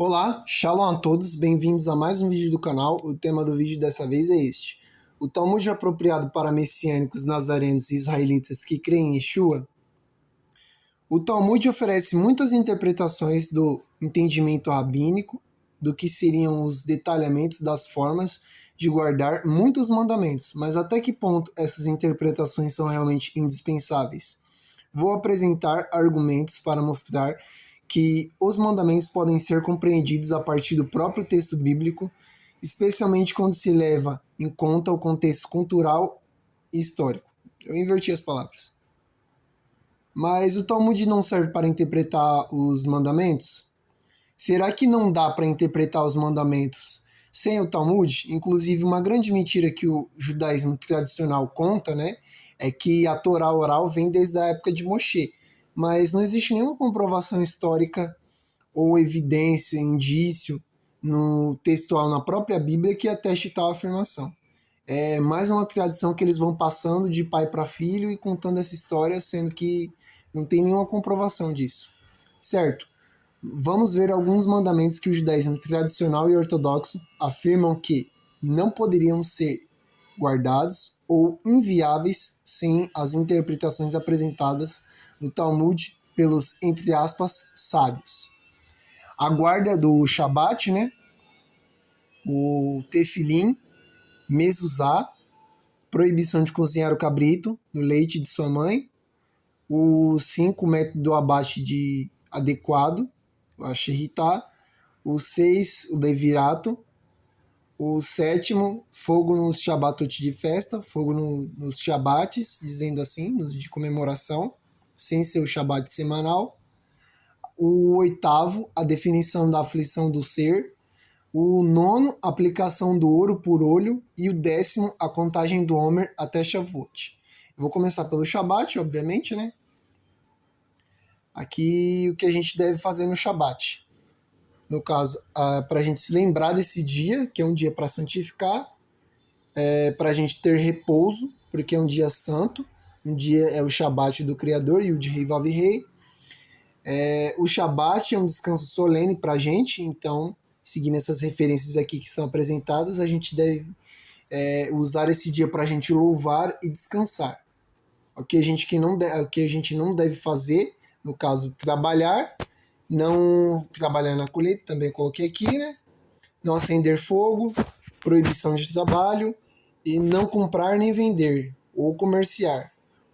Olá, shalom a todos, bem-vindos a mais um vídeo do canal. O tema do vídeo dessa vez é este. O Talmud é apropriado para messiânicos, nazarenos e israelitas que creem em Yeshua? O Talmud oferece muitas interpretações do entendimento rabínico, do que seriam os detalhamentos das formas de guardar muitos mandamentos, mas até que ponto essas interpretações são realmente indispensáveis? Vou apresentar argumentos para mostrar que os mandamentos podem ser compreendidos a partir do próprio texto bíblico, especialmente quando se leva em conta o contexto cultural e histórico. Eu inverti as palavras. Mas o Talmud não serve para interpretar os mandamentos? Será que não dá para interpretar os mandamentos sem o Talmud? Inclusive, uma grande mentira que o judaísmo tradicional conta, né, é que a Torá oral vem desde a época de Moshe. Mas não existe nenhuma comprovação histórica ou evidência, indício no textual, na própria Bíblia, que ateste tal afirmação. É mais uma tradição que eles vão passando de pai para filho e contando essa história, sendo que não tem nenhuma comprovação disso. Certo? Vamos ver alguns mandamentos que o judaísmo tradicional e ortodoxo afirmam que não poderiam ser guardados ou inviáveis sem as interpretações apresentadas no Talmud pelos, entre aspas, sábios. A guarda do Shabat, né? O Tefilim, Mezuzá, proibição de cozinhar o cabrito no leite de sua mãe, o 5 método do abate de adequado, a Sheritá, o 6, o Levirato, o 7, fogo nos Shabatot de festa, fogo nos Shabates, dizendo assim, nos de comemoração, sem ser o Shabat semanal. O 8, a definição da aflição do ser. O 9, a aplicação do ouro por olho. E o 10, a contagem do Homer até Shavuot. Eu vou começar pelo Shabat, obviamente, né? Aqui o que a gente deve fazer no Shabat. No caso, para a gente se lembrar desse dia, que é um dia para santificar, para a gente ter repouso, porque é um dia santo, um dia é o Shabat do Criador e o de Rei Vav Rei. O Shabat é um descanso solene para a gente, então, seguindo essas referências aqui que são apresentadas, a gente deve usar esse dia para a gente louvar e descansar. O que a gente não deve fazer, no caso, trabalhar, não trabalhar na colheita, também coloquei aqui, né? Não acender fogo, proibição de trabalho e não comprar nem vender ou comerciar.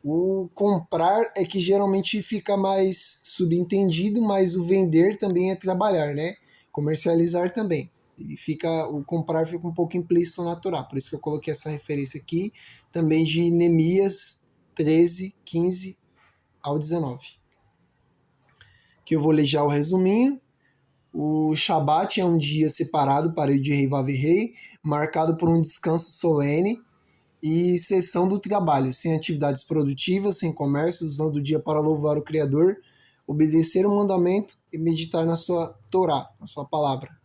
O comprar é que geralmente fica mais subentendido, mas o vender também é trabalhar, né? Comercializar também. O comprar fica um pouco implícito na Torá, por isso que eu coloquei essa referência aqui, também de Neemias 13, 15 ao 19. Que eu vou ler já o resuminho. O Shabat é um dia separado para o de Rei Vav Rei, marcado por um descanso solene e cessão do trabalho, sem atividades produtivas, sem comércio, usando o dia para louvar o Criador, obedecer o mandamento e meditar na sua Torá, na sua palavra.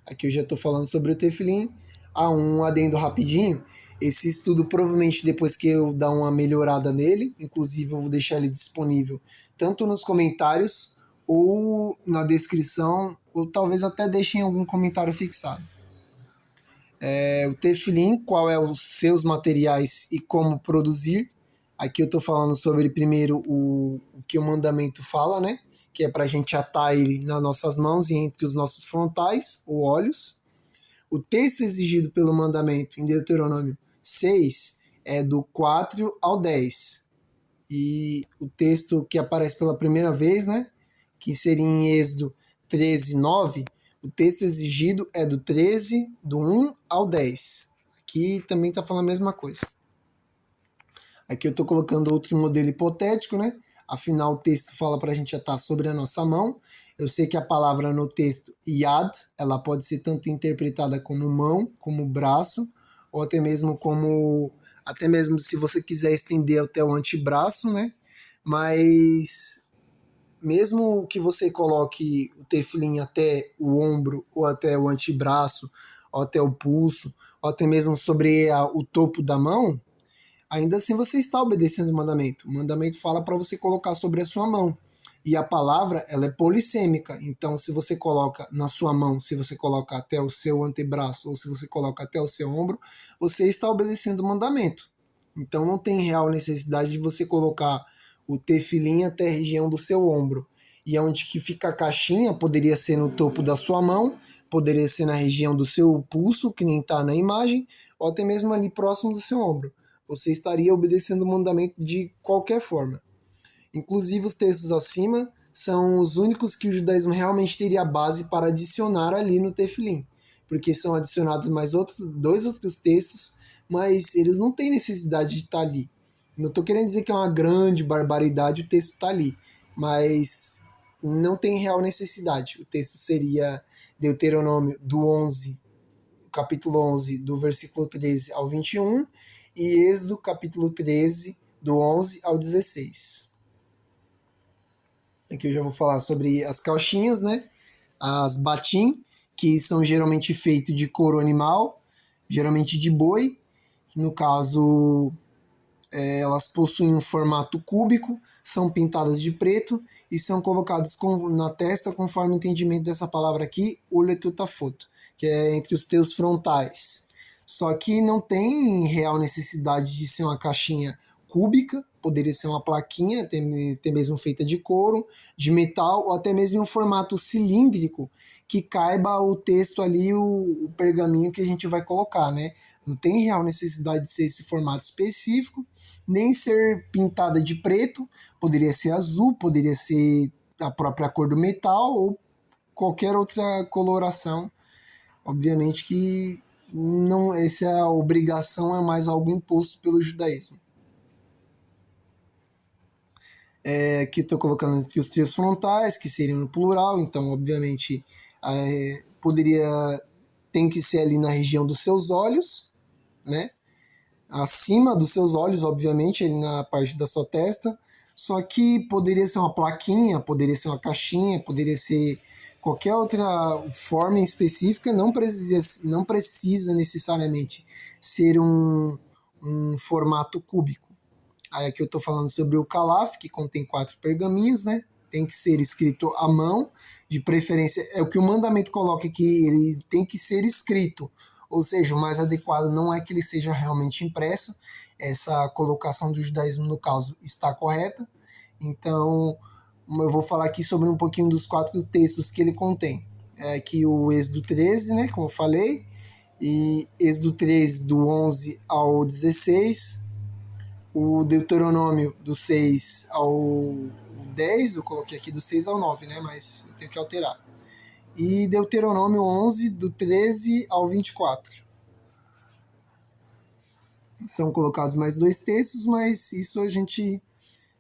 Aqui eu já estou falando sobre o Tefilim. Um adendo rapidinho. Esse estudo, provavelmente, depois que eu dar uma melhorada nele, inclusive eu vou deixar ele disponível tanto nos comentários ou na descrição, ou talvez até deixem algum comentário fixado. O Tefilim, qual é os seus materiais e como produzir. Aqui eu estou falando sobre, primeiro, o que o mandamento fala, né? Que é para a gente atar ele nas nossas mãos e entre os nossos frontais, ou olhos. O texto exigido pelo mandamento em Deuteronômio 6 é do 4 ao 10. E o texto que aparece pela primeira vez, né, que seria em Êxodo 13, 9, o texto exigido é do 13, do 1 ao 10. Aqui também está falando a mesma coisa. Aqui eu estou colocando outro modelo hipotético, né? Afinal, o texto fala para a gente atar sobre a nossa mão. Eu sei que a palavra no texto yad, ela pode ser tanto interpretada como mão, como braço, ou até mesmo se você quiser estender até o antebraço, né? Mas mesmo que você coloque o tefilim até o ombro, ou até o antebraço, ou até o pulso, ou até mesmo sobre o topo da mão, ainda assim você está obedecendo o mandamento. O mandamento fala para você colocar sobre a sua mão. E a palavra, ela é polissêmica. Então, se você coloca na sua mão, se você coloca até o seu antebraço, ou se você coloca até o seu ombro, você está obedecendo o mandamento. Então, não tem real necessidade de você colocar o tefilim até a região do seu ombro. E onde que fica a caixinha, poderia ser no topo da sua mão, poderia ser na região do seu pulso, que nem está na imagem, ou até mesmo ali próximo do seu ombro. Você estaria obedecendo o mandamento de qualquer forma. Inclusive, os textos acima são os únicos que o judaísmo realmente teria base para adicionar ali no tefilim, porque são adicionados mais dois outros textos, mas eles não têm necessidade de estar ali. Não estou querendo dizer que é uma grande barbaridade o texto estar ali, mas não tem real necessidade. O texto seria Deuteronômio do 11, capítulo 11, do versículo 13 ao 21, e Êxodo, capítulo 13, do 11 ao 16. Aqui eu já vou falar sobre as caixinhas, né? As batim, que são geralmente feitas de couro animal, geralmente de boi. No caso, elas possuem um formato cúbico, são pintadas de preto e são colocadas na testa conforme o entendimento dessa palavra aqui, uletutafot, que é entre os teus frontais. Só que não tem real necessidade de ser uma caixinha cúbica, poderia ser uma plaquinha, até mesmo feita de couro, de metal, ou até mesmo em um formato cilíndrico que caiba o texto ali, o pergaminho que a gente vai colocar, né? Não tem real necessidade de ser esse formato específico, nem ser pintada de preto, poderia ser azul, poderia ser a própria cor do metal ou qualquer outra coloração. Obviamente que não, essa obrigação é mais algo imposto pelo judaísmo. Aqui estou colocando entre os trios frontais, que seriam no plural, então obviamente tem que ser ali na região dos seus olhos, né? Acima dos seus olhos, obviamente, ali na parte da sua testa, só que poderia ser uma plaquinha, poderia ser uma caixinha, poderia ser qualquer outra forma específica, não precisa necessariamente ser um formato cúbico. Aí aqui eu estou falando sobre o calaf, que contém 4 pergaminhos, né? Tem que ser escrito à mão, de preferência, é o que o mandamento coloca aqui, ele tem que ser escrito, ou seja, o mais adequado não é que ele seja realmente impresso, essa colocação do judaísmo, no caso, está correta. Então, eu vou falar aqui sobre um pouquinho dos 4 textos que ele contém. Aqui o Êxodo 13, né, como eu falei, e Êxodo 13, do 11 ao 16, o Deuteronômio do 6 ao 10, eu coloquei aqui do 6 ao 9, né, mas eu tenho que alterar. E Deuteronômio 11, do 13 ao 24. São colocados mais 2 textos, mas isso a gente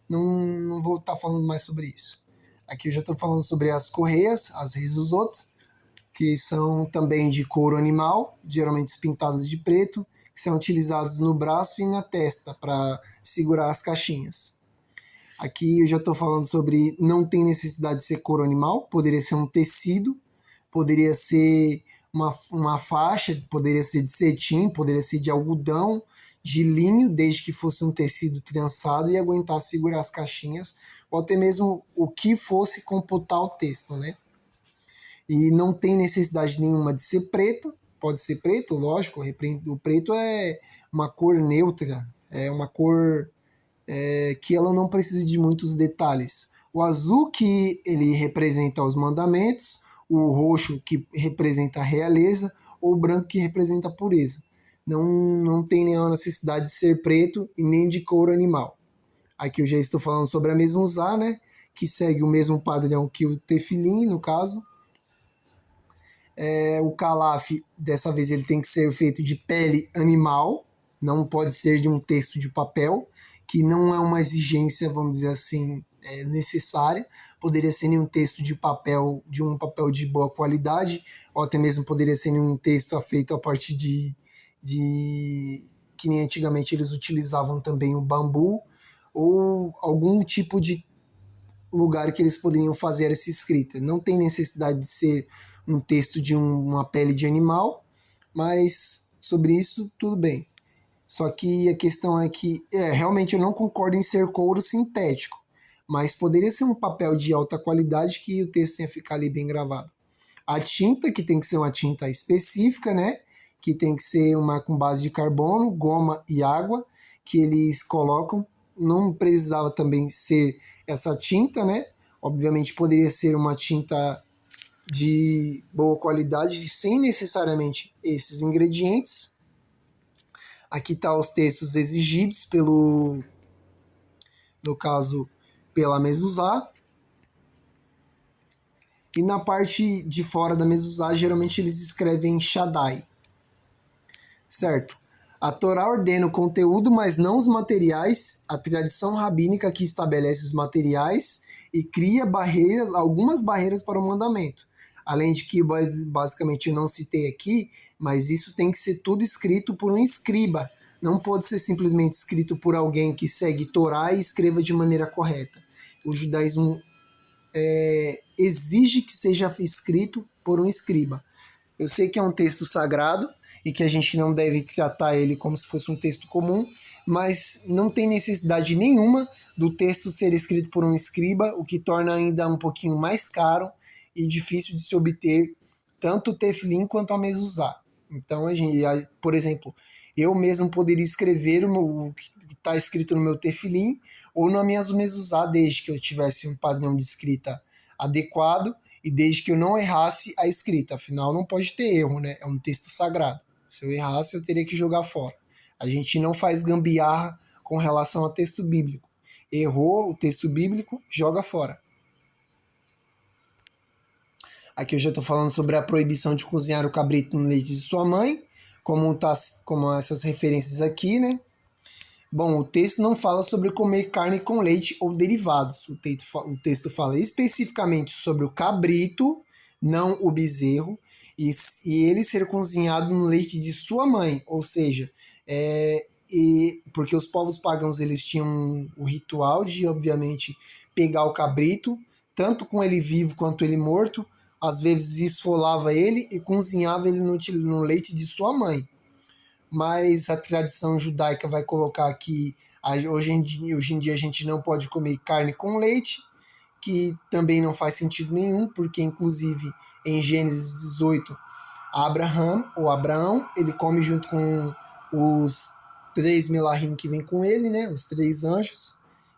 não vou estar falando mais sobre isso. Aqui eu já estou falando sobre as correias, as rezuzot, que são também de couro animal, geralmente pintadas de preto, que são utilizados no braço e na testa para segurar as caixinhas. Aqui eu já estou falando sobre não tem necessidade de ser couro animal, poderia ser um tecido, poderia ser uma faixa, poderia ser de cetim, poderia ser de algodão, de linho, desde que fosse um tecido trançado e aguentasse segurar as caixinhas, ou até mesmo o que fosse computar o texto, né? E não tem necessidade nenhuma de ser preto, pode ser preto, lógico, o preto é uma cor neutra, é uma cor que ela não precisa de muitos detalhes. O azul, que ele representa os mandamentos, o roxo, que representa a realeza, ou o branco, que representa a pureza. Não tem nenhuma necessidade de ser preto e nem de couro animal. Aqui eu já estou falando sobre a mesuzá, né, que segue o mesmo padrão que o tefilim, no caso. O calaf, dessa vez, ele tem que ser feito de pele animal, não pode ser de um texto de papel, que não é uma exigência, vamos dizer assim, necessária. Poderia ser em um texto de um papel de boa qualidade, ou até mesmo poderia ser em um texto feito a partir de que nem antigamente eles utilizavam também o bambu, ou algum tipo de lugar que eles poderiam fazer essa escrita. Não tem necessidade de ser um texto de uma pele de animal, mas sobre isso tudo bem. Só que a questão é que realmente eu não concordo em ser couro sintético, mas poderia ser um papel de alta qualidade que o texto tenha ficar ali bem gravado. A tinta, que tem que ser uma tinta específica, né? Que tem que ser uma com base de carbono, goma e água, que eles colocam. Não precisava também ser essa tinta, né? Obviamente poderia ser uma tinta de boa qualidade, sem necessariamente esses ingredientes. Aqui está os textos exigidos no caso, pela Mezuzá. E na parte de fora da Mezuzá, geralmente eles escrevem Shaddai, certo? A Torá ordena o conteúdo, mas não os materiais. A tradição rabínica que estabelece os materiais e cria barreiras, algumas barreiras para o mandamento. Além de que, basicamente, eu não citei aqui, mas isso tem que ser tudo escrito por um escriba. Não pode ser simplesmente escrito por alguém que segue Torá e escreva de maneira correta. O judaísmo exige que seja escrito por um escriba. Eu sei que é um texto sagrado e que a gente não deve tratar ele como se fosse um texto comum, mas não tem necessidade nenhuma do texto ser escrito por um escriba, o que torna ainda um pouquinho mais caro e difícil de se obter tanto o Tefilin quanto a Mezuzá. Então, por exemplo, eu mesmo poderia escrever o que está escrito no meu Tefilin ou na minha Mezuzá, desde que eu tivesse um padrão de escrita adequado e desde que eu não errasse a escrita. Afinal, não pode ter erro, né? É um texto sagrado. Se eu errasse, eu teria que jogar fora. A gente não faz gambiarra com relação ao texto bíblico. Errou o texto bíblico, joga fora. Aqui eu já estou falando sobre a proibição de cozinhar o cabrito no leite de sua mãe, como essas referências aqui, né? Bom, o texto não fala sobre comer carne com leite ou derivados. O texto fala especificamente sobre o cabrito, não o bezerro, e ele ser cozinhado no leite de sua mãe. Ou seja, porque os povos pagãos eles tinham o ritual de, obviamente, pegar o cabrito, tanto com ele vivo quanto ele morto, às vezes esfolava ele e cozinhava ele no leite de sua mãe. Mas a tradição judaica vai colocar que hoje em dia a gente não pode comer carne com leite, que também não faz sentido nenhum, porque inclusive em Gênesis 18, Abraão, ele come junto com os 3 melahim que vem com ele, né, os 3 anjos,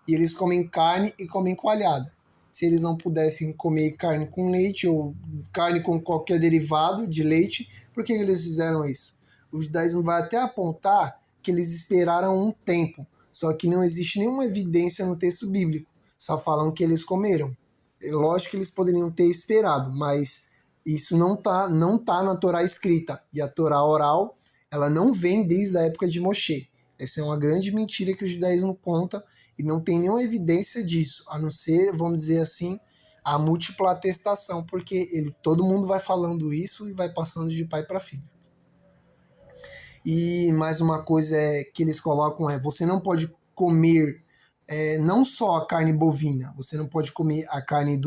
e eles comem carne e comem coalhada. Se eles não pudessem comer carne com leite ou carne com qualquer derivado de leite, por que eles fizeram isso? O judaísmo vai até apontar que eles esperaram um tempo, só que não existe nenhuma evidência no texto bíblico, só falam que eles comeram. Lógico que eles poderiam ter esperado, mas isso não tá na Torá escrita, e a Torá oral ela não vem desde a época de Moshe. Essa é uma grande mentira que o judaísmo conta e não tem nenhuma evidência disso, a não ser, vamos dizer assim, a múltipla atestação, porque todo mundo vai falando isso e vai passando de pai para filho. E mais uma coisa que eles colocam você não pode comer não só a carne bovina, você não pode comer a carne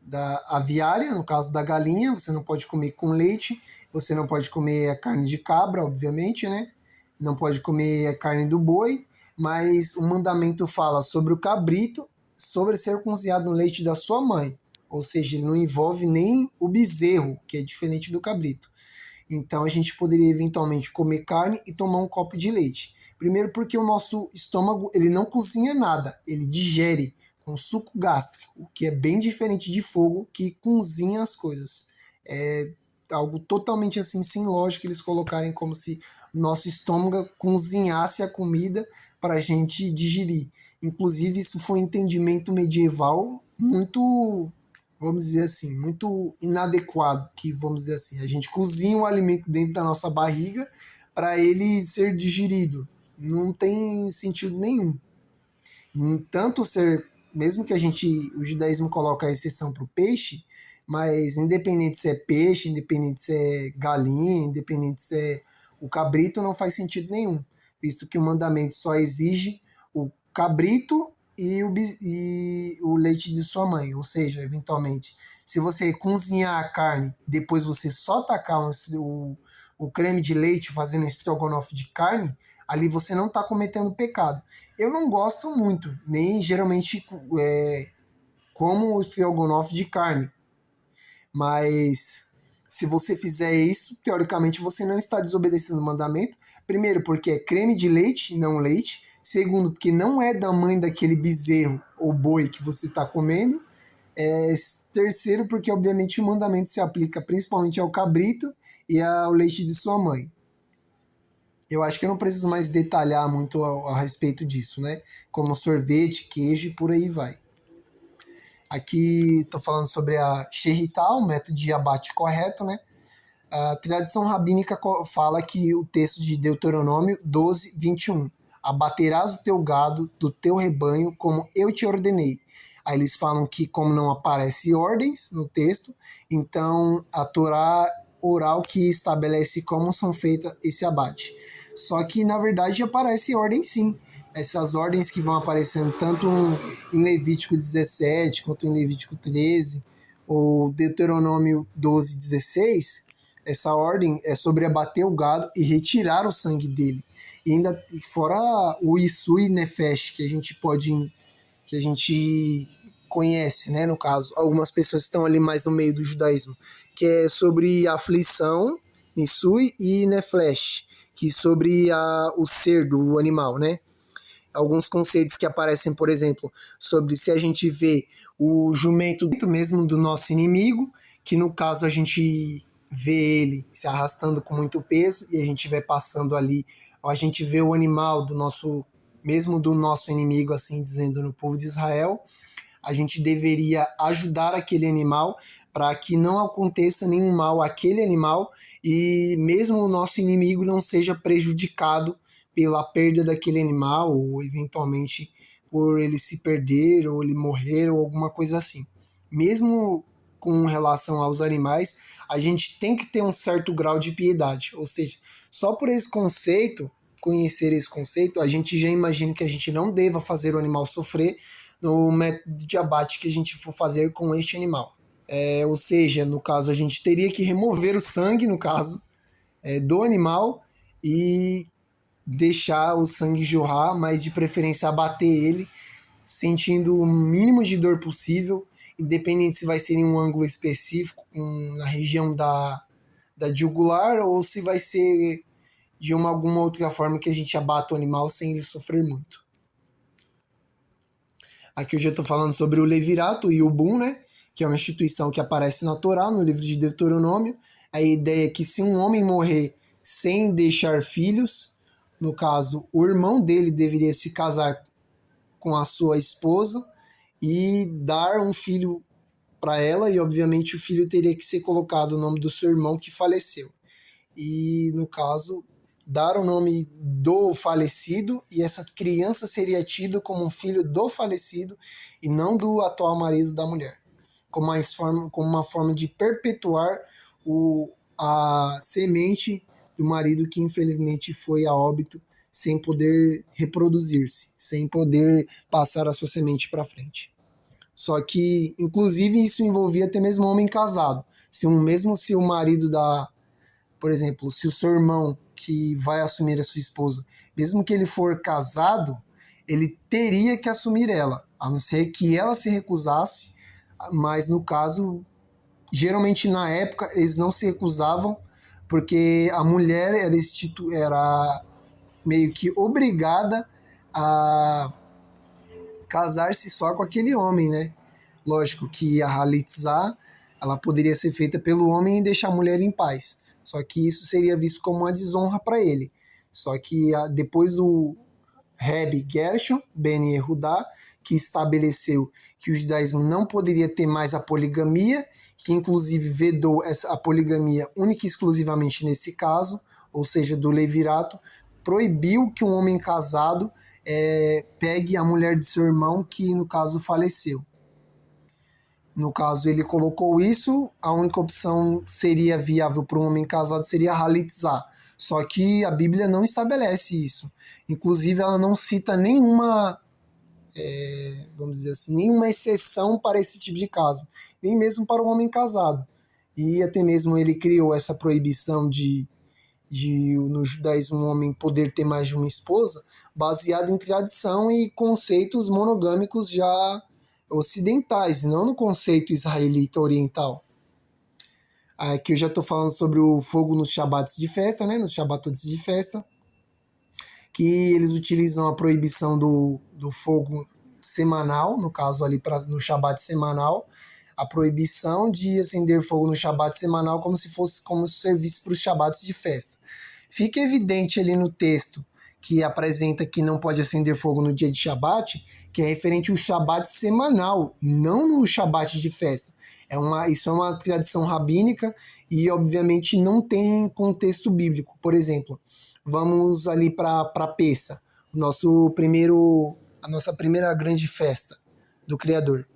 da aviária, no caso da galinha, você não pode comer com leite, você não pode comer a carne de cabra, obviamente, né? Não pode comer a carne do boi, mas o mandamento fala sobre o cabrito, sobre ser cozinhado no leite da sua mãe. Ou seja, ele não envolve nem o bezerro, que é diferente do cabrito. Então a gente poderia eventualmente comer carne e tomar um copo de leite. Primeiro porque o nosso estômago ele não cozinha nada, ele digere com suco gástrico, o que é bem diferente de fogo que cozinha as coisas. É algo totalmente assim sem lógica eles colocarem como se o nosso estômago cozinhasse a comida para a gente digerir. Inclusive isso foi um entendimento medieval muito, vamos dizer assim, muito inadequado, que vamos dizer assim, a gente cozinha o alimento dentro da nossa barriga para ele ser digerido. Não tem sentido nenhum. Tanto ser, mesmo que o judaísmo coloque a exceção para o peixe, mas independente se é peixe, independente se é galinha, independente se é o cabrito, não faz sentido nenhum, visto que o mandamento só exige o cabrito e o leite de sua mãe, ou seja, eventualmente, se você cozinhar a carne, depois você só tacar o creme de leite fazendo um estrogonofe de carne, ali você não está cometendo pecado. Eu não gosto muito, nem geralmente como o estrogonofe de carne, mas se você fizer isso, teoricamente você não está desobedecendo o mandamento. Primeiro, porque é creme de leite, não leite. Segundo, porque não é da mãe daquele bezerro ou boi que você está comendo. Terceiro, porque obviamente o mandamento se aplica principalmente ao cabrito e ao leite de sua mãe. Eu acho que eu não preciso mais detalhar muito a respeito disso, né? Como sorvete, queijo e por aí vai. Aqui estou falando sobre a Shehitá, o método de abate correto, né? A tradição rabínica fala que o texto de Deuteronômio 12, 21. Abaterás o teu gado do teu rebanho como eu te ordenei. Aí eles falam que como não aparece ordens no texto, então a Torá oral que estabelece como são feitas esse abate. Só que na verdade aparece ordem sim. Essas ordens que vão aparecendo tanto em Levítico 17 quanto em Levítico 13 ou Deuteronômio 12, 16, essa ordem é sobre abater o gado e retirar o sangue dele. E ainda fora o Isui Nefesh, que a gente conhece, né, no caso, algumas pessoas estão ali mais no meio do judaísmo, que é sobre a aflição, Nisui, e Nefesh, que é sobre o ser do animal, né? Alguns conceitos que aparecem, por exemplo, sobre se a gente vê o jumento mesmo do nosso inimigo, que no caso a gente vê ele se arrastando com muito peso e a gente vai passando ali, ou a gente vê o animal do nosso, mesmo do nosso inimigo, assim dizendo, no povo de Israel, a gente deveria ajudar aquele animal para que não aconteça nenhum mal àquele animal e mesmo o nosso inimigo não seja prejudicado pela perda daquele animal ou eventualmente por ele se perder ou ele morrer ou alguma coisa assim. Mesmo com relação aos animais, a gente tem que ter um certo grau de piedade, ou seja, só por esse conceito, conhecer esse conceito, a gente já imagina que a gente não deva fazer o animal sofrer no método de abate que a gente for fazer com este animal. Ou seja, no caso, a gente teria que remover o sangue, no caso, do animal e deixar o sangue jorrar, mas de preferência abater ele, sentindo o mínimo de dor possível, independente se vai ser em um ângulo específico, na região da jugular, ou se vai ser de alguma outra forma que a gente abata o animal sem ele sofrer muito. Aqui eu já estou falando sobre o Levirato e o Bum, né? Que é uma instituição que aparece na Torá, no livro de Deuteronômio. A ideia é que se um homem morrer sem deixar filhos, no caso, o irmão dele deveria se casar com a sua esposa e dar um filho para ela, e obviamente o filho teria que ser colocado o nome do seu irmão que faleceu. E no caso, dar o nome do falecido, e essa criança seria tida como um filho do falecido e não do atual marido da mulher, como uma forma de perpetuar a semente do marido que infelizmente foi a óbito sem poder reproduzir-se, sem poder passar a sua semente para frente. Só que, inclusive, isso envolvia até mesmo homem casado. Mesmo se o marido por exemplo, se o seu irmão que vai assumir a sua esposa, mesmo que ele for casado, ele teria que assumir ela, a não ser que ela se recusasse, mas no caso, geralmente na época, eles não se recusavam, porque a mulher era meio que obrigada a casar-se só com aquele homem, né? Lógico que a halitzá, ela poderia ser feita pelo homem e deixar a mulher em paz. Só que isso seria visto como uma desonra para ele. Só que depois do Rebbe Gershon Ben Yehudá, que estabeleceu que o judaísmo não poderia ter mais a poligamia, que inclusive vedou a poligamia única e exclusivamente nesse caso, ou seja, do levirato, proibiu que um homem casado pegue a mulher de seu irmão, que no caso faleceu. No caso, ele colocou isso, a única opção seria viável para um homem casado seria halitzá. Só que a Bíblia não estabelece isso. Inclusive, ela não cita nenhuma, vamos dizer assim, nenhuma exceção para esse tipo de caso, nem mesmo para um homem casado. E até mesmo ele criou essa proibição de de no judaísmo um homem poder ter mais de uma esposa, baseado em tradição e conceitos monogâmicos já ocidentais, não no conceito israelita oriental. Aqui eu já estou falando sobre o fogo nos Shabbats de festa, né, nos Shabbatotes de festa, que eles utilizam a proibição do fogo semanal, no caso ali no Shabbat semanal, a proibição de acender fogo no Shabbat semanal como se servisse para os Shabbats de festa. Fica evidente ali no texto que apresenta que não pode acender fogo no dia de Shabbat, que é referente ao Shabbat semanal, não no Shabbat de festa. Isso é uma tradição rabínica e, obviamente, não tem contexto bíblico. Por exemplo, vamos ali para Pessa, a nossa primeira grande festa do Criador.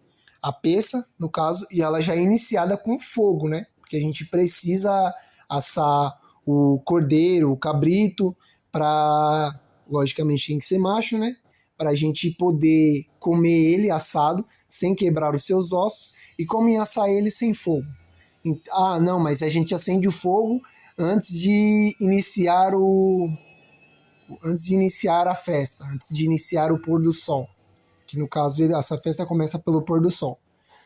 A Pessa, no caso, e ela já é iniciada com fogo, né? Porque a gente precisa assar o cordeiro, o cabrito, logicamente tem que ser macho, né? Para a gente poder comer ele assado, sem quebrar os seus ossos, e como assar ele sem fogo. Não, mas a gente acende o fogo antes de iniciar a festa, antes de iniciar o pôr do sol, que no caso essa festa começa pelo pôr do sol.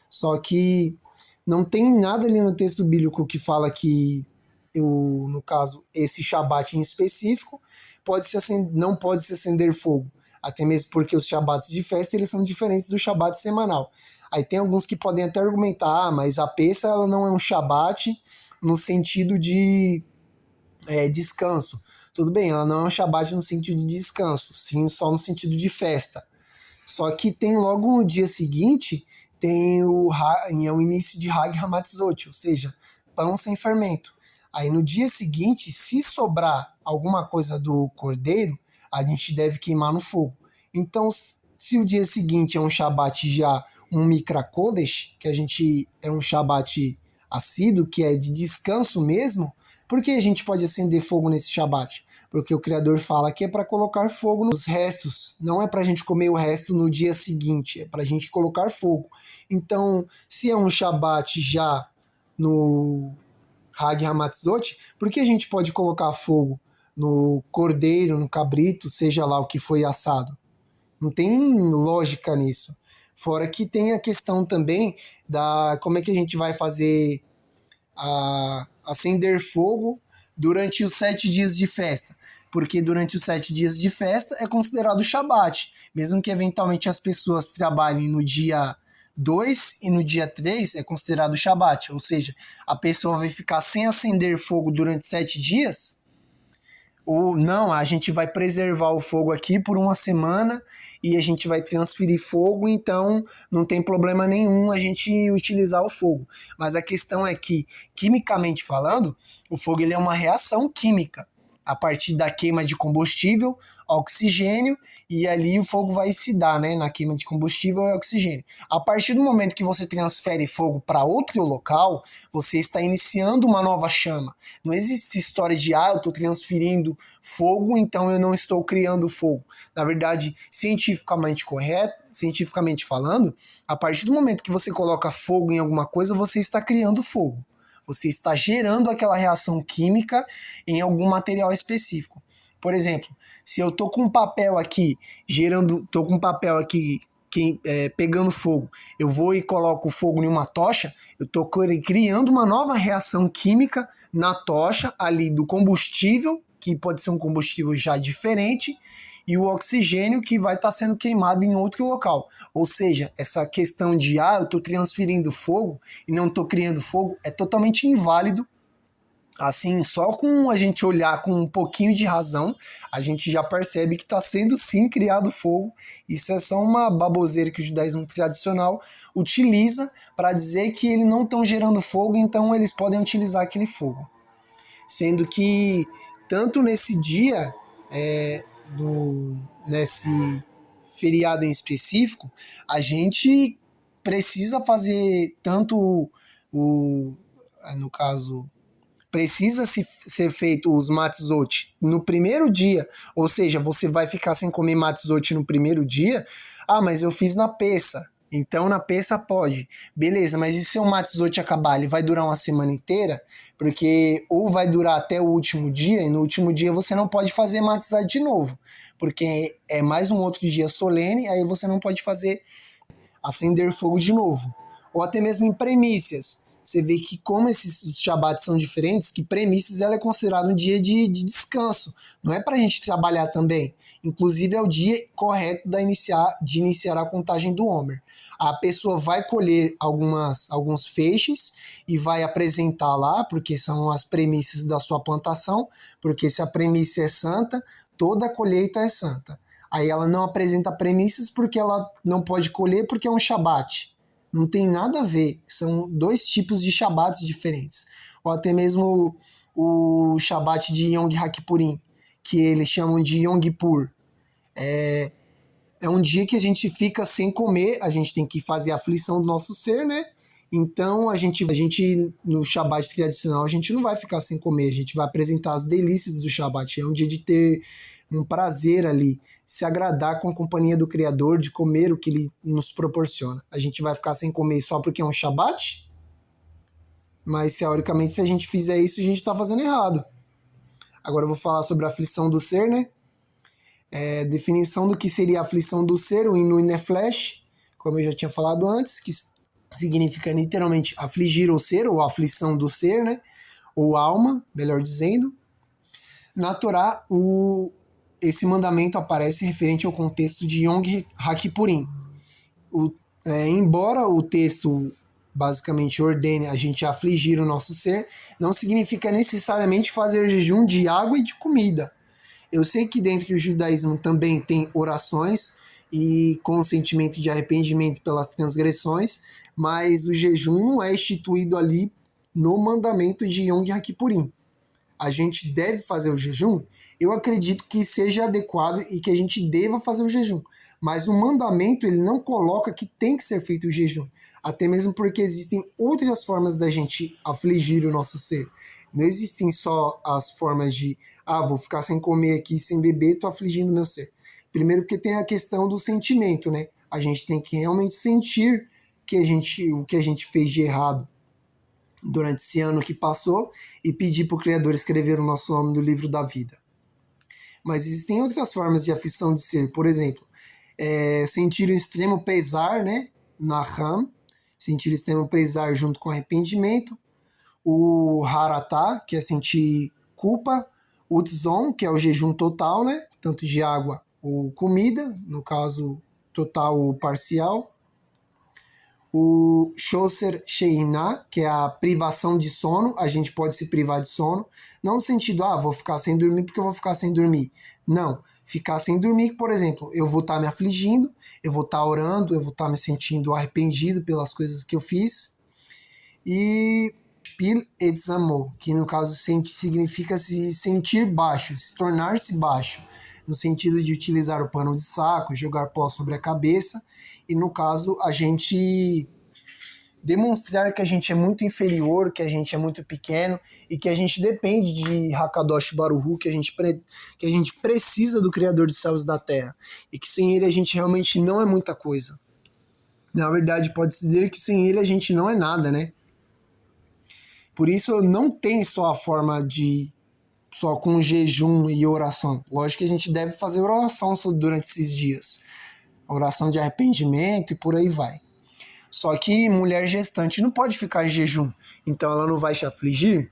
Só que não tem nada ali no texto bíblico que fala que, no caso, esse Shabat em específico não pode se acender fogo, até mesmo porque os Shabats de festa eles são diferentes do Shabat semanal. Aí tem alguns que podem até argumentar, mas a Pessa ela não é um Shabat no sentido de descanso. Tudo bem, ela não é um Shabat no sentido de descanso, sim, só no sentido de festa. Só que tem logo no dia seguinte, tem o início de Hag Hamatzot, ou seja, pão sem fermento. Aí no dia seguinte, se sobrar alguma coisa do cordeiro, a gente deve queimar no fogo. Então, se o dia seguinte é um Shabat já um Mikra Kodesh, que é um Shabat assíduo, que é de descanso mesmo, por que a gente pode acender fogo nesse Shabat? Porque o Criador fala que é para colocar fogo nos restos, não é para a gente comer o resto no dia seguinte, é para a gente colocar fogo. Então, se é um Shabat já no Hag Hamatzot, por que a gente pode colocar fogo no cordeiro, no cabrito, seja lá o que foi assado? Não tem lógica nisso. Fora que tem a questão também da como é que a gente vai fazer acender fogo durante os 7 dias de festa. Porque durante os 7 dias de festa é considerado Shabat. Mesmo que eventualmente as pessoas trabalhem no dia 2 e no dia 3, é considerado Shabat. Ou seja, a pessoa vai ficar sem acender fogo durante 7 dias. Ou não, a gente vai preservar o fogo aqui por uma semana e a gente vai transferir fogo, então não tem problema nenhum a gente utilizar o fogo. Mas a questão é que, quimicamente falando, o fogo ele é uma reação química. A partir da queima de combustível, oxigênio, e ali o fogo vai se dar, né? Na queima de combustível e oxigênio. A partir do momento que você transfere fogo para outro local, você está iniciando uma nova chama. Não existe história de, eu estou transferindo fogo, então eu não estou criando fogo. Na verdade, cientificamente falando, a partir do momento que você coloca fogo em alguma coisa, você está criando fogo. Você está gerando aquela reação química em algum material específico. Por exemplo, se eu tô com um papel aqui pegando fogo, eu vou e coloco o fogo em uma tocha, eu tô criando uma nova reação química na tocha ali do combustível, que pode ser um combustível já diferente, e o oxigênio que vai estar sendo queimado em outro local. Ou seja, essa questão de eu estou transferindo fogo e não estou criando fogo é totalmente inválido. Assim, só com a gente olhar com um pouquinho de razão, a gente já percebe que está sendo sim criado fogo. Isso é só uma baboseira que o judaísmo tradicional utiliza para dizer que eles não estão gerando fogo, então eles podem utilizar aquele fogo. Sendo que, tanto nesse dia, nesse feriado em específico, a gente precisa fazer tanto no caso, precisa ser feito os matzot no primeiro dia, ou seja, você vai ficar sem comer matzot no primeiro dia, mas eu fiz na Pessa, então na Pessa pode. Beleza, mas e se o matzot acabar? Ele vai durar uma semana inteira? porque ou vai durar até o último dia, e no último dia você não pode fazer matizar de novo, porque é mais um outro dia solene, aí você não pode fazer acender fogo de novo. Ou até mesmo em premissas. Você vê que como esses Shabbats são diferentes, que premissas ela é considerada um dia de descanso. Não é para a gente trabalhar também. Inclusive é o dia correto de iniciar a contagem do Homer. A pessoa vai colher alguns feixes e vai apresentar lá, porque são as premissas da sua plantação, porque se a premissa é santa, toda a colheita é santa. Aí ela não apresenta premissas porque ela não pode colher porque é um Shabat. Não tem nada a ver. São dois tipos de Shabats diferentes. Ou até mesmo o Shabat de Yom Kippurim, que eles chamam de Yom Kippur. É um dia que a gente fica sem comer, a gente tem que fazer a aflição do nosso ser, né? Então a gente no Shabat tradicional, a gente não vai ficar sem comer, a gente vai apresentar as delícias do Shabat. É um dia de ter um prazer ali, se agradar com a companhia do Criador, de comer o que ele nos proporciona. A gente vai ficar sem comer só porque é um Shabat? Mas teoricamente, se a gente fizer isso, a gente está fazendo errado. Agora eu vou falar sobre a aflição do ser, né? Definição do que seria a aflição do ser, o Inu Nefesh, como eu já tinha falado antes, que significa literalmente afligir o ser, ou a aflição do ser, né? Ou alma, melhor dizendo. Na Torá, esse mandamento aparece referente ao contexto de Yom HaKippurim. Embora o texto basicamente ordene a gente afligir o nosso ser, não significa necessariamente fazer jejum de água e de comida. Eu sei que dentro do judaísmo também tem orações e com sentimento de arrependimento pelas transgressões, mas o jejum não é instituído ali no mandamento de Yom Kippurim. A gente deve fazer o jejum? Eu acredito que seja adequado e que a gente deva fazer o jejum. Mas o mandamento, ele não coloca que tem que ser feito o jejum. Até mesmo porque existem outras formas da gente afligir o nosso ser. Não existem só as formas de, vou ficar sem comer aqui, sem beber, tô afligindo meu ser. Primeiro porque tem a questão do sentimento, né? A gente tem que realmente sentir o que a gente fez de errado durante esse ano que passou e pedir para o Criador escrever o nosso nome no livro da vida. Mas existem outras formas de aflição de ser. Por exemplo, sentir o extremo pesar, né? Naham, sentir o extremo pesar junto com arrependimento. O Haratá, que é sentir culpa. O Tzon, que é o jejum total, né? Tanto de água ou comida, no caso total ou parcial. O Shoser Sheiná, que é a privação de sono, a gente pode se privar de sono, não no sentido, vou ficar sem dormir porque eu vou ficar sem dormir. Não, ficar sem dormir, por exemplo, eu vou estar me afligindo, eu vou estar orando, eu vou estar me sentindo arrependido pelas coisas que eu fiz. E Pil Etzamo, que no caso significa se sentir baixo, se tornar-se baixo, no sentido de utilizar o pano de saco, jogar pó sobre a cabeça, e no caso a gente demonstrar que a gente é muito inferior, que a gente é muito pequeno e que a gente depende de Hakadosh Baruhu, que a gente precisa do Criador dos céus e da terra, e que sem ele a gente realmente não é muita coisa. Na verdade, pode-se dizer que sem ele a gente não é nada, né? Por isso não tem só a forma de só com jejum e oração. Lógico que a gente deve fazer oração durante esses dias. Oração de arrependimento e por aí vai. Só que mulher gestante não pode ficar em jejum. Então ela não vai se afligir.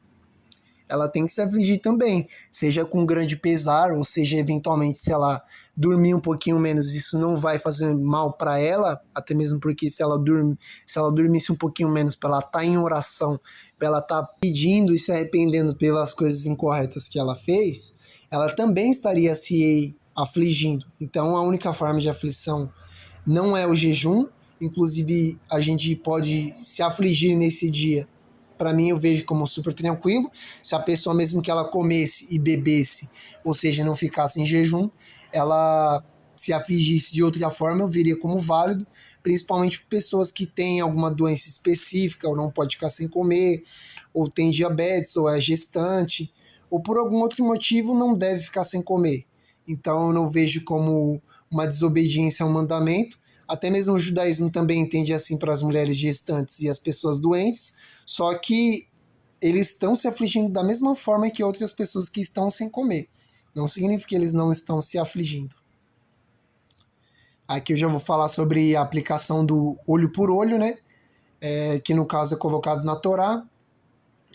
Ela tem que se afligir também. Seja com grande pesar, ou seja, eventualmente, se ela dormir um pouquinho menos, isso não vai fazer mal para ela. Até mesmo porque se ela dormisse um pouquinho menos, para ela estar em oração, para ela estar pedindo e se arrependendo pelas coisas incorretas que ela fez, ela também estaria se afligindo. Então a única forma de aflição não é o jejum. Inclusive a gente pode se afligir nesse dia. Para mim eu vejo como super tranquilo. Se a pessoa mesmo que ela comesse e bebesse, ou seja, não ficasse em jejum, ela se afligisse de outra forma, eu veria como válido, principalmente pessoas que têm alguma doença específica, ou não pode ficar sem comer, ou tem diabetes, ou é gestante, ou por algum outro motivo não deve ficar sem comer. Então eu não vejo como uma desobediência ao mandamento. Até mesmo o judaísmo também entende assim para as mulheres gestantes e as pessoas doentes, só que eles estão se afligindo da mesma forma que outras pessoas que estão sem comer. Não significa que eles não estão se afligindo. Aqui eu já vou falar sobre a aplicação do olho por olho, né? Que no caso é colocado na Torá.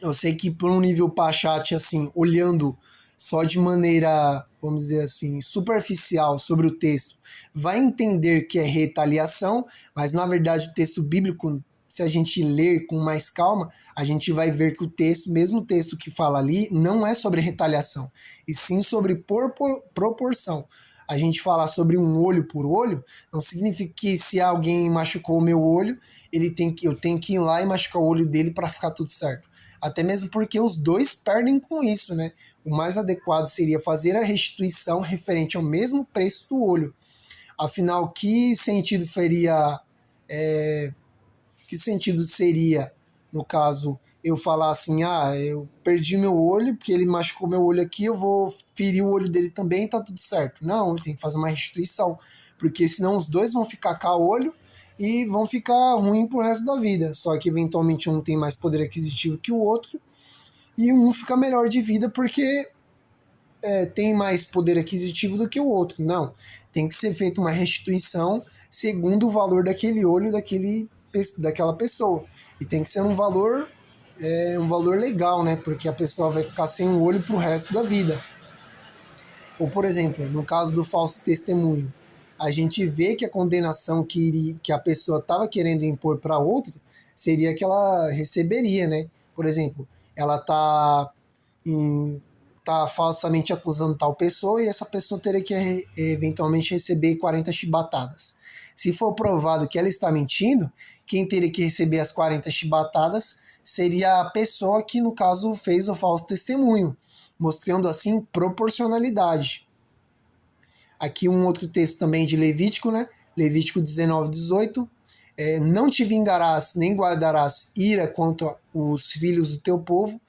Eu sei que por um nível Pachat, assim, olhando só de maneira, vamos dizer assim, superficial sobre o texto, vai entender que é retaliação, mas na verdade o texto bíblico, se a gente ler com mais calma, a gente vai ver que o texto, mesmo o texto que fala ali, não é sobre retaliação, e sim sobre proporção. A gente falar sobre um olho por olho, não significa que se alguém machucou o meu olho, eu tenho que ir lá e machucar o olho dele para ficar tudo certo. Até mesmo porque os dois perdem com isso, né? O mais adequado seria fazer a restituição referente ao mesmo preço do olho. Afinal, que sentido seria, no caso, eu falar assim, eu perdi meu olho, porque ele machucou meu olho aqui, eu vou ferir o olho dele também, tá tudo certo. Não, tem que fazer uma restituição, porque senão os dois vão ficar caolho e vão ficar ruim pro resto da vida. Só que eventualmente um tem mais poder aquisitivo que o outro, e um fica melhor de vida porque tem mais poder aquisitivo do que o outro. Não, tem que ser feita uma restituição segundo o valor daquele olho daquela pessoa. E tem que ser um valor legal, né? Porque a pessoa vai ficar sem o olho pro resto da vida. Ou, por exemplo, no caso do falso testemunho, a gente vê que a condenação que a pessoa estava querendo impor para outra seria que ela receberia, né? Por exemplo, ela tá falsamente acusando tal pessoa e essa pessoa teria que eventualmente receber 40 chibatadas. Se for provado que ela está mentindo, quem teria que receber as 40 chibatadas seria a pessoa que, no caso, fez o falso testemunho, mostrando assim proporcionalidade. Aqui um outro texto também de Levítico, né? Levítico 19:18. Não te vingarás, nem guardarás ira contra os filhos do teu povo,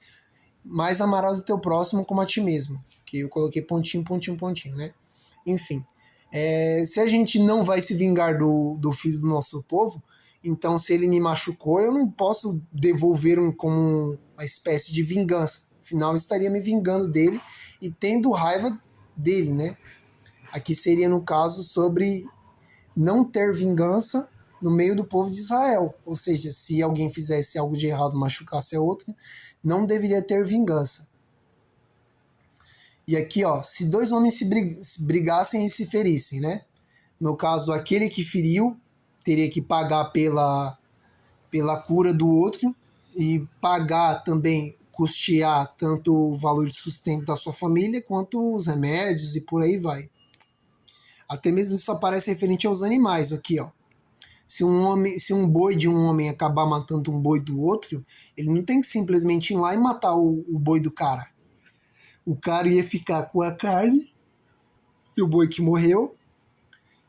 mas amarás o teu próximo como a ti mesmo. Que eu coloquei pontinho, pontinho, pontinho, né? Enfim. Se a gente não vai se vingar do filho do nosso povo, então se ele me machucou, eu não posso devolver como uma espécie de vingança. Afinal, eu estaria me vingando dele e tendo raiva dele, né? Aqui seria, no caso, sobre não ter vingança no meio do povo de Israel. Ou seja, se alguém fizesse algo de errado, machucasse a outra, não deveria ter vingança. E aqui, ó, se dois homens se brigassem e se ferissem, né? No caso, aquele que feriu teria que pagar pela cura do outro e pagar também, custear tanto o valor de sustento da sua família quanto os remédios e por aí vai. Até mesmo isso aparece referente aos animais aqui, ó. Se um boi de um homem acabar matando um boi do outro, ele não tem que simplesmente ir lá e matar o boi do cara. O cara ia ficar com a carne do boi que morreu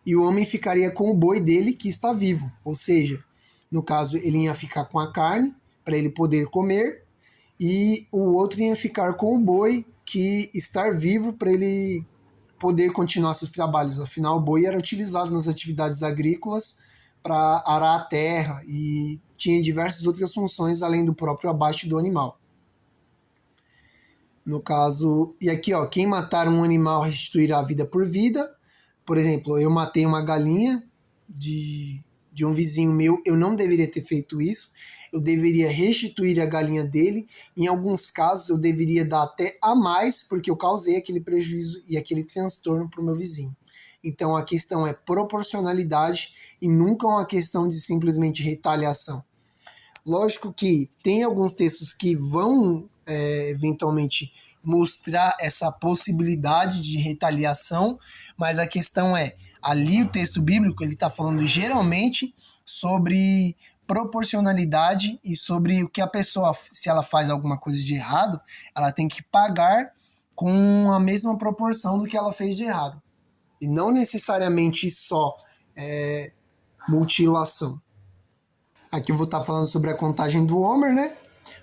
e o homem ficaria com o boi dele que está vivo. Ou seja, no caso, ele ia ficar com a carne para ele poder comer e o outro ia ficar com o boi que está vivo para ele poder continuar seus trabalhos. Afinal, o boi era utilizado nas atividades agrícolas para arar a terra e tinha diversas outras funções além do próprio abate do animal. No caso, e aqui, ó, quem matar um animal restituirá a vida por vida. Por exemplo, eu matei uma galinha de um vizinho meu, eu não deveria ter feito isso. Eu deveria restituir a galinha dele. Em alguns casos, eu deveria dar até a mais, porque eu causei aquele prejuízo e aquele transtorno para o meu vizinho. Então, a questão é proporcionalidade e nunca uma questão de simplesmente retaliação. Lógico que tem alguns textos que vão eventualmente mostrar essa possibilidade de retaliação, mas a questão ali o texto bíblico ele está falando geralmente sobre proporcionalidade e sobre o que a pessoa, se ela faz alguma coisa de errado, ela tem que pagar com a mesma proporção do que ela fez de errado. E não necessariamente só mutilação. Aqui eu vou estar falando sobre a contagem do Homer, né?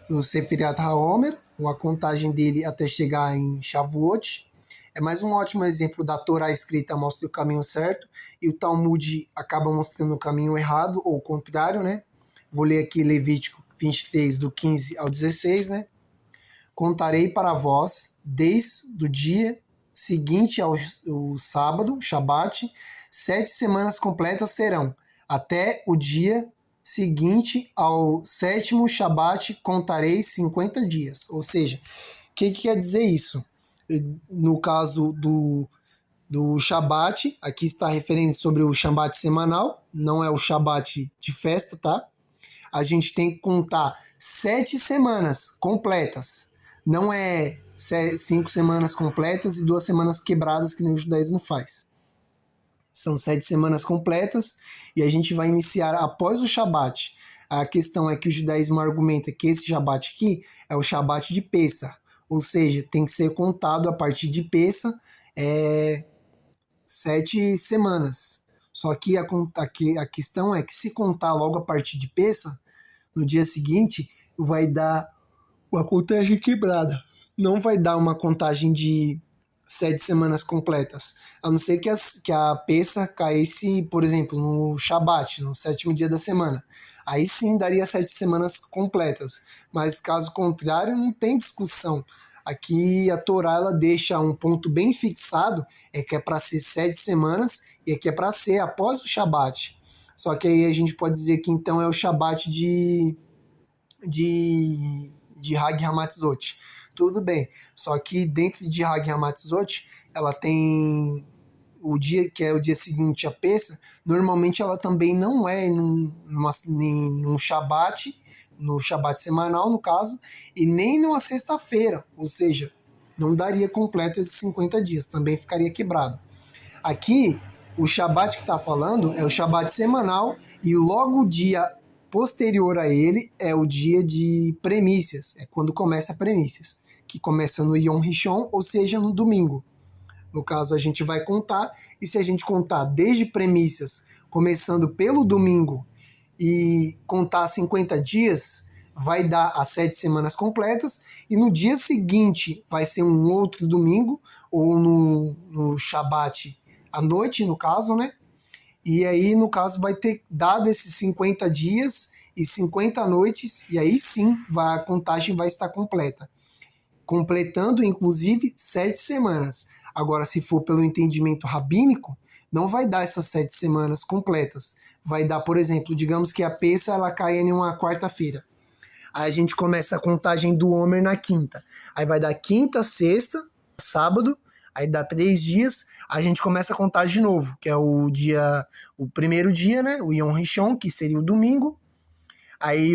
Do Seferiat HaOmer, ou a contagem dele até chegar em Shavuot. É mais um ótimo exemplo da Torá escrita mostra o caminho certo e o Talmud acaba mostrando o caminho errado, ou o contrário, né? Vou ler aqui Levítico 23, do 15 ao 16, né? contarei para vós desde o dia seguinte ao sábado, Shabat, 7 semanas completas serão, até o dia seguinte ao 7º Shabat contarei 50 dias. Ou seja, o que quer dizer isso? No caso do Shabat, aqui está referente sobre o Shabat semanal, não é o Shabat de festa, tá? A gente tem que contar 7 semanas completas. Não é 5 semanas completas e 2 semanas quebradas que nem o judaísmo faz. São 7 semanas completas e a gente vai iniciar após o Shabat. A questão é que o judaísmo argumenta que esse Shabat aqui é o Shabat de Pessah, ou seja, tem que ser contado a partir de Pessah 7 semanas. Só que a questão é que se contar logo a partir de Pessah, no dia seguinte vai dar uma contagem quebrada. Não vai dar uma contagem de 7 semanas completas. A não ser que a Pessah caísse, por exemplo, no Shabat, no 7º dia da semana. Aí sim daria 7 semanas completas. Mas caso contrário, não tem discussão. Aqui a Torá ela deixa um ponto bem fixado, que é para ser 7 semanas e que é para ser após o Shabat. Só que aí a gente pode dizer que então é o Shabat de Hag Hamatzot. Tudo bem, só que dentro de Hag Hamatzot, ela tem o dia que é o dia seguinte a Pessah, normalmente ela também não é num Shabat, no Shabat semanal, no caso, e nem numa sexta-feira, ou seja, não daria completo esses 50 dias, também ficaria quebrado. Aqui, o Shabat que está falando é o Shabat semanal e logo o dia posterior a ele é o dia de premissas, é quando começa a premissas, que começa no Yom Rishon, ou seja, no domingo. No caso, a gente vai contar, e se a gente contar desde premissas, começando pelo domingo, e contar 50 dias, vai dar as 7 semanas completas, e no dia seguinte vai ser um outro domingo, ou no Shabat à noite, no caso, né? E aí, no caso, vai ter dado esses 50 dias e 50 noites, e aí sim a contagem vai estar completa. Completando, inclusive, 7 semanas. Agora, se for pelo entendimento rabínico, não vai dar essas 7 semanas completas. Vai dar, por exemplo, digamos que a Pessah ela caia em uma quarta-feira. Aí a gente começa a contagem do Homer na quinta. Aí vai dar quinta, sexta, sábado, aí dá 3 dias, a gente começa a contar de novo, que é o primeiro dia, né? O Yom Rishon, que seria o domingo. Aí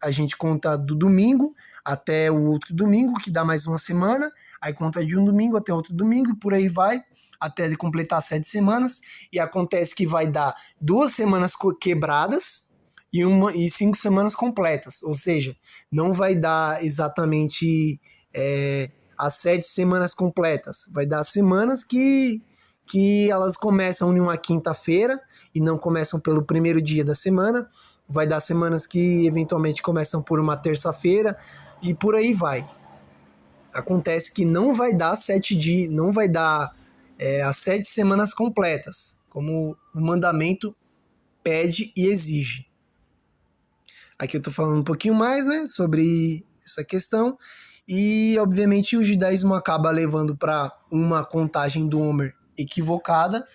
a gente conta do domingo até o outro domingo, que dá mais uma semana. Aí conta de um domingo até outro domingo, e por aí vai, até ele completar 7 semanas. E acontece que vai dar 2 semanas quebradas e 5 semanas completas. Ou seja, não vai dar exatamente as 7 semanas completas. Vai dar semanas que elas começam em uma quinta-feira e não começam pelo primeiro dia da semana. Vai dar semanas que eventualmente começam por uma terça-feira e por aí vai. Acontece que não vai dar 7 dias, não vai dar as 7 semanas completas, como o mandamento pede e exige. Aqui eu estou falando um pouquinho mais, né, sobre essa questão. E, obviamente, o judaísmo acaba levando para uma contagem do Homer equivocada.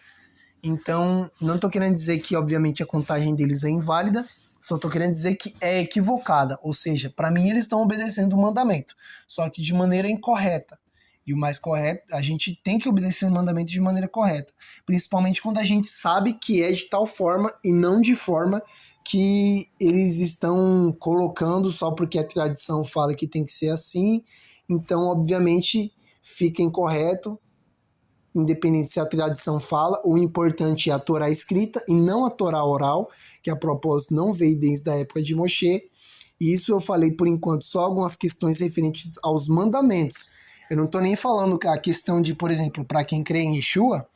Então, não estou querendo dizer que, obviamente, a contagem deles é inválida, só estou querendo dizer que é equivocada. Ou seja, para mim, eles estão obedecendo o mandamento, só que de maneira incorreta. E o mais correto, a gente tem que obedecer o mandamento de maneira correta. Principalmente quando a gente sabe que é de tal forma e não de forma que eles estão colocando só porque a tradição fala que tem que ser assim. Então, obviamente, fica incorreto, independente se a tradição fala. O importante é a Torá escrita e não a Torá oral, que a propósito não veio desde a época de Moshe. E isso eu falei por enquanto só algumas questões referentes aos mandamentos. Eu não estou nem falando a questão de, por exemplo, para quem crê em Yeshua,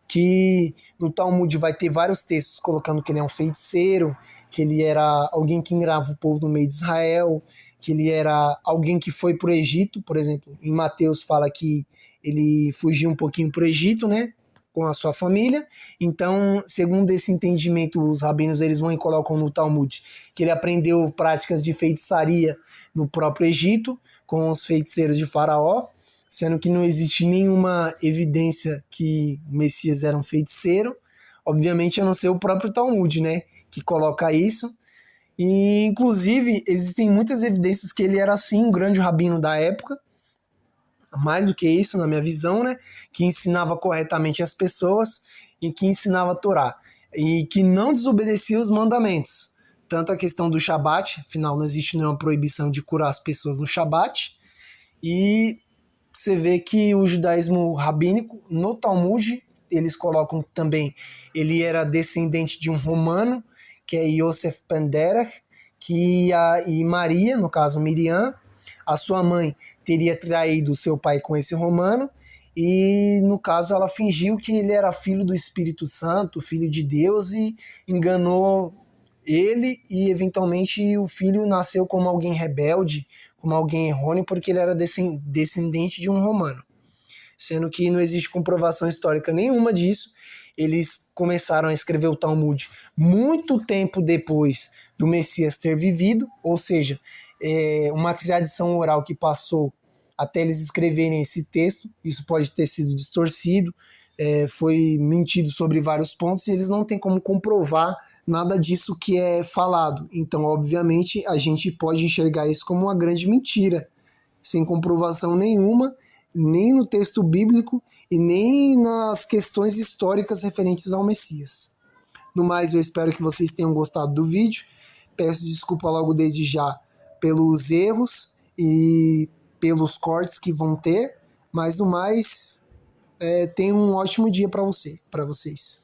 que no Talmud vai ter vários textos colocando que ele é um feiticeiro, que ele era alguém que engrava o povo no meio de Israel, que ele era alguém que foi para o Egito, por exemplo. Em Mateus fala que ele fugiu um pouquinho para o Egito, né, com a sua família. Então, segundo esse entendimento, os rabinos eles vão e colocam no Talmud que ele aprendeu práticas de feitiçaria no próprio Egito, com os feiticeiros de Faraó, sendo que não existe nenhuma evidência que o Messias era um feiticeiro, obviamente a não ser o próprio Talmud, né, que coloca isso. E inclusive existem muitas evidências que ele era sim um grande rabino da época, mais do que isso na minha visão, né, que ensinava corretamente as pessoas e que ensinava a Torá e que não desobedecia os mandamentos. Tanto a questão do Shabat, afinal não existe nenhuma proibição de curar as pessoas no Shabat, e você vê que o judaísmo rabínico, no Talmud, eles colocam também, ele era descendente de um romano, que é Yosef Penderech, e Maria, no caso Miriam, a sua mãe teria traído seu pai com esse romano, e no caso ela fingiu que ele era filho do Espírito Santo, filho de Deus, e enganou ele, e eventualmente o filho nasceu como alguém rebelde, como alguém errôneo, porque ele era descendente de um romano. Sendo que não existe comprovação histórica nenhuma disso. Eles começaram a escrever o Talmud muito tempo depois do Messias ter vivido, ou seja, uma tradição oral que passou até eles escreverem esse texto. Isso pode ter sido distorcido, foi mentido sobre vários pontos, e eles não têm como comprovar nada disso que é falado. Então, obviamente, a gente pode enxergar isso como uma grande mentira, sem comprovação nenhuma, nem no texto bíblico e nem nas questões históricas referentes ao Messias. No mais, eu espero que vocês tenham gostado do vídeo. Peço desculpa logo desde já pelos erros e pelos cortes que vão ter, mas no mais, tenham um ótimo dia para vocês.